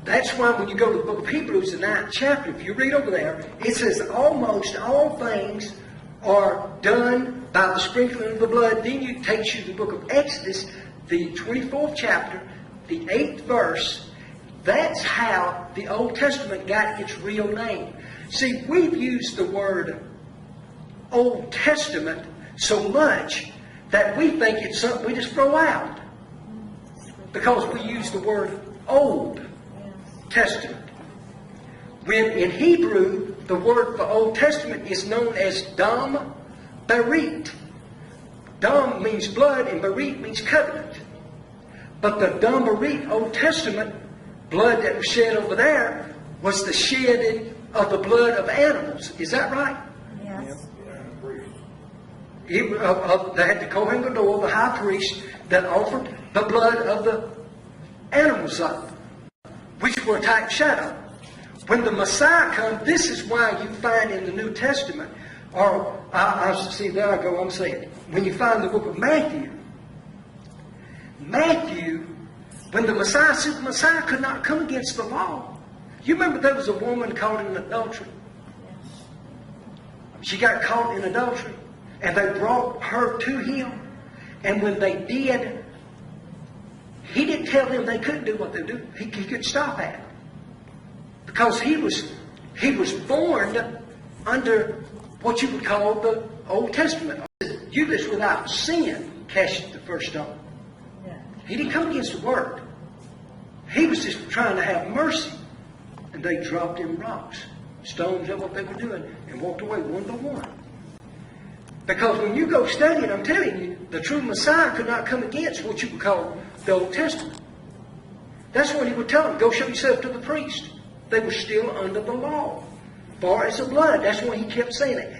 That's why when you go to the book of Hebrews, the 9th chapter, if you read over there, it says almost all things are done by the sprinkling of the blood. Then it takes you to the book of Exodus, the 24th chapter, the 8th verse. That's how the Old Testament got its real name. See, we've used the word Old Testament so much that we think it's something we just throw out, because we use the word Old Testament. When in Hebrew, the word for Old Testament is known as Dam Berit. Dam means blood and Berit means covenant. But the Dam Berit Old Testament, blood that was shed over there, was the shedding of the blood of animals. Is that right? Yes. They had the Kohen Gadol, the high priest, that offered the blood of the animals up, which were a type shadow. When the Messiah comes, this is why you find in the New Testament, or I see, there I go, I'm saying, when you find the book of Matthew, when the Messiah said the Messiah could not come against the law. You remember there was a woman caught in adultery. She got caught in adultery, and they brought her to him. And when they did, he didn't tell them they couldn't do what they do. He could stop at it. Because he was born under what you would call the Old Testament. You that's without sin cast the first stone. He didn't come against the word. He was just trying to have mercy. And they dropped him rocks, stones, of what they were doing, and walked away one by one. Because when you go studying, I'm telling you, the true Messiah could not come against what you would call the Old Testament. That's what he would tell them. Go show yourself to the priest. They were still under the law. Far as the blood. That's why he kept saying it.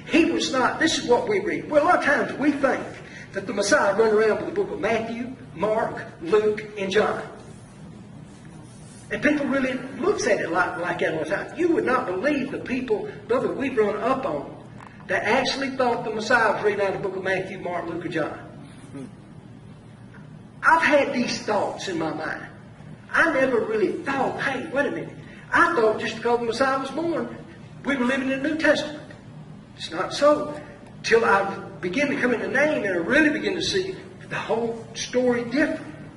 He was not, this is what we read. Well, a lot of times we think that the Messiah run around with the book of Matthew, Mark, Luke, and John. And people really looks at it like that all the time. You would not believe the people, brother, we've run up on, that actually thought the Messiah was reading out of the book of Matthew, Mark, Luke, or John. I've had these thoughts in my mind. I never really thought, hey, wait a minute. I thought just because the Messiah was born, we were living in the New Testament. It's not so. Till I begin to come into name and I really begin to see the whole story different.